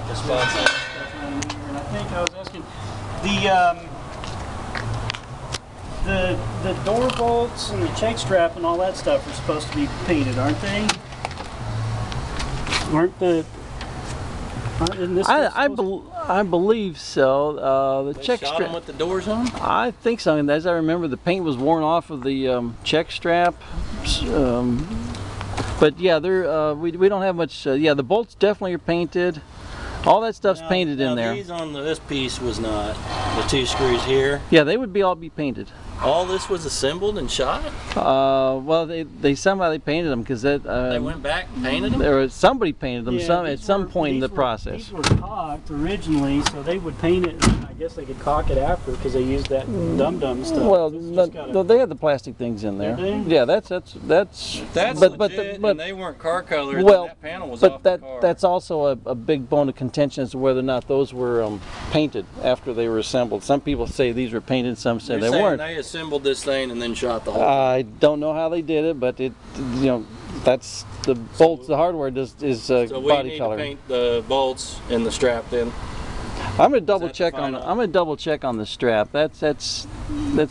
the spots in. And I think I was asking the door bolts and the check strap and all that stuff are supposed to be painted, aren't they? Aren't the I believe so. The They check shot strap. them with the doors on? I think so. And as I remember, the paint was worn off of the check strap. But yeah, we don't have much. Yeah, the bolts definitely are painted. All that stuff's painted in there. These on this piece was not. The two screws here. Yeah, they would all be painted. All this was assembled and shot? Well, they somehow painted them because that They went back and painted them? there was somebody painted them at some point in the these process. These were cocked originally, so they would paint it. And I guess they could cock it after because they used that dum-dum stuff. Well, they had the plastic things in there. Did they? Yeah, that's Legit, and they weren't car colored. Well, and that panel was but off the car. that's also a big bone of contention as to whether or not those were painted after they were assembled. Some people say these were painted, some say You're they saying weren't. They assembled this thing and then shot the whole I don't know how they did it, but that's the bolts. The hardware is So we body need color. to paint the bolts and the strap then. I'm gonna double that the check on. final? I'm gonna double check on the strap. That's The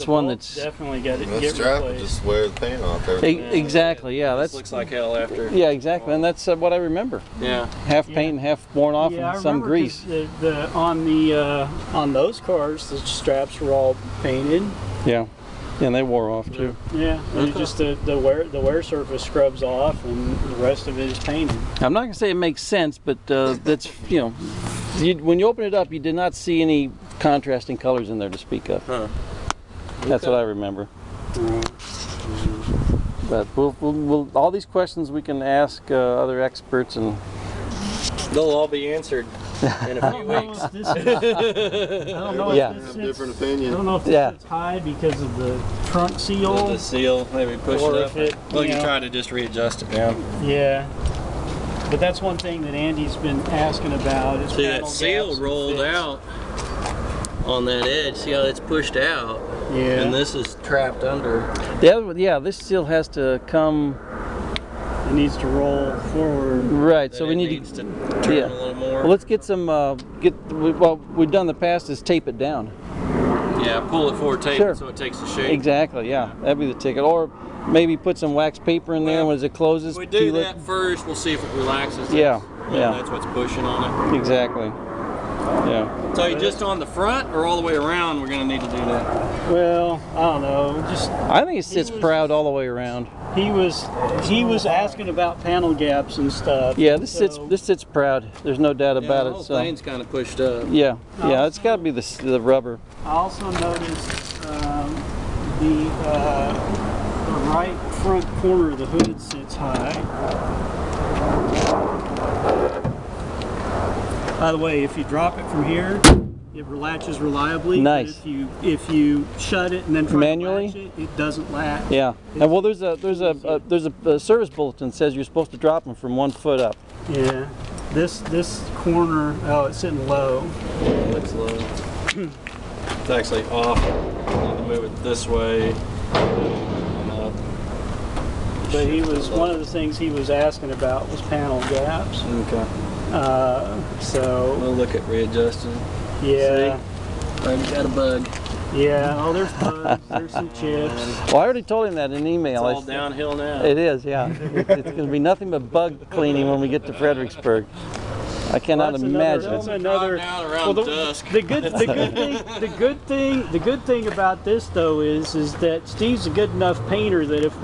one bolts that's definitely got to That get strap would replaced. just wear the paint off everything. exactly. Yeah, This that's looks like hell after. yeah, exactly, and that's what I remember. Yeah. Half Yeah. paint and half worn off, Yeah, I and some remember 'cause grease. on those cars, the straps were all painted. Yeah, and they wore off too. Yeah, and it just the wear surface scrubs off, and the rest of it is painted. I'm not gonna say it makes sense, but that's when you open it up, you did not see any contrasting colors in there to speak of. Huh. That's what I remember. But we'll all these questions we can ask other experts, and They'll all be answered in a few weeks. I don't know Yeah. if this Have sits, different I opinions. don't know if this Yeah. sits high because of the trunk seal. The seal, maybe push Or it if up. it, Well, you you know. try to just readjust it down. Yeah. But that's one thing that Andy's been asking about is See, panel that seal gaps and rolled fits. out on that edge. See how it's pushed out? Yeah. And this is trapped under. the other one, yeah, this still has to come It needs to roll forward. right. That So we it need needs to. to turn yeah. a little more. Well, let's get some. What we've done in the past is tape it down. Yeah, pull it forward, tape Sure. it so it takes the shape. Exactly. Yeah, that'd be the ticket. Or maybe put some wax paper in there Well, when it closes. If we do peel it. that first, we'll see if it relaxes. Yeah, You know, yeah. That's what's pushing on Exactly. Yeah. it. So you just on the front or all the way around, we're going to need to do that. Well, I don't know. Just I think it sits was- proud all the way around. he was asking about panel gaps and stuff. Yeah, this so- sits proud. There's no doubt Yeah, about the it. whole So thing's kind of pushed up. yeah, it's got to be the rubber. I also noticed the right front corner of the hood sits high. By the way, if you drop it from here, it latches reliably. but Nice. If you shut it and then try Manually? to latch it, it doesn't latch. Yeah. And well, there's a service bulletin that says you're supposed to drop them from 1 foot up. Yeah. This corner, oh, it's sitting low. It's low. It's actually off. You need to move it this way and up. But one of the things he was asking about was panel gaps. Okay. So We'll look at readjusting. yeah. Already got a bug. Yeah, oh, there's bugs, there's some chips. Well, I already told him that in an It's email. all downhill now. It is, yeah. It's going to be nothing but bug cleaning when we get to Fredericksburg. I cannot That's imagine. another. Drive down around dusk. The good thing about this though is that Steve's a good enough painter that if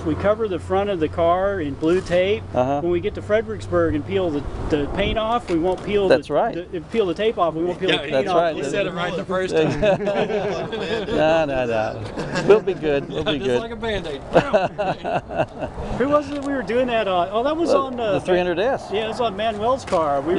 we cover the front of the car in blue tape, when we get to Fredericksburg and peel the paint off, we won't peel. That's right. Peel the tape off, we won't peel the paint That's off. right. You said it right the first time. No. We'll be good. We'll be Just like good. a Band-Aid. Who was it we were doing that on? Oh, that was on The 300S. Yeah, it was on Manuel's car. We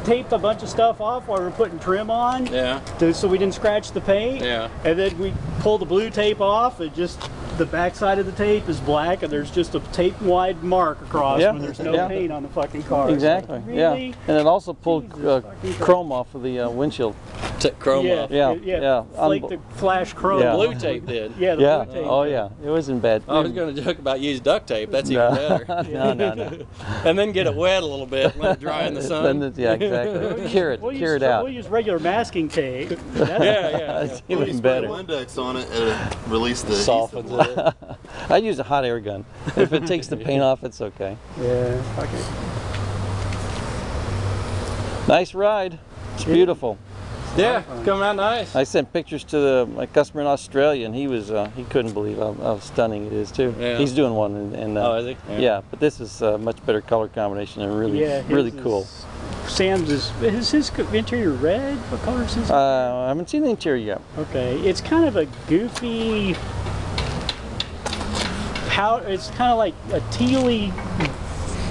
taped a bunch of stuff off while we were putting trim on. Yeah. So we didn't scratch the paint. Yeah. And then we pulled the blue tape off and just the back side of the tape is black and there's just a tape wide mark across Yeah, when there's no yeah. paint on the fucking car. It's Exactly. like, Yeah, really? and it also pulled Jesus fucking Christ. chrome off of the windshield. Chrome Yeah, off. Yeah, yeah. yeah. Flake the flash chrome. Yeah. Blue tape did. Yeah, the Yeah. blue tape. Oh yeah. It was in bad. I was going to joke about use duct tape. That's No. even better. No. And then get it wet a little bit, let it dry in the sun. Then yeah, exactly. Cure it out. We'll use regular masking tape. That's, Yeah. That's Well, you even spray better. Windex on it and it release the Softens adhesive. it. I use a hot air gun. If it takes the paint off, it's okay. Yeah. Okay. Nice ride. It's beautiful. Yeah, coming out nice. I sent pictures to my customer in Australia, and he couldn't believe how stunning it is too. Yeah. He's doing one, and Oh, is he? yeah, but this is a much better color combination and really, Yeah. his really is- cool. Sam's is his interior red? What color is his? I haven't seen the interior yet. Okay, it's kind of a goofy. It's kind of like a tealy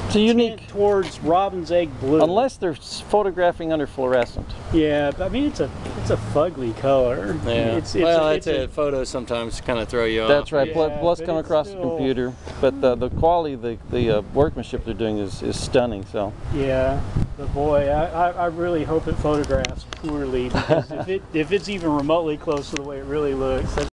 It's a unique, tint towards robin's egg blue. unless they're photographing under fluorescent. Yeah, but I mean it's a fugly color. Yeah. It's That's it. Photos sometimes kind of throw you off. That's right. Yeah, Plus but come it's across the still- computer, but the quality, the workmanship they're doing is stunning. So Yeah, but boy, I really hope it photographs poorly because if it's even remotely close to the way it really looks, that's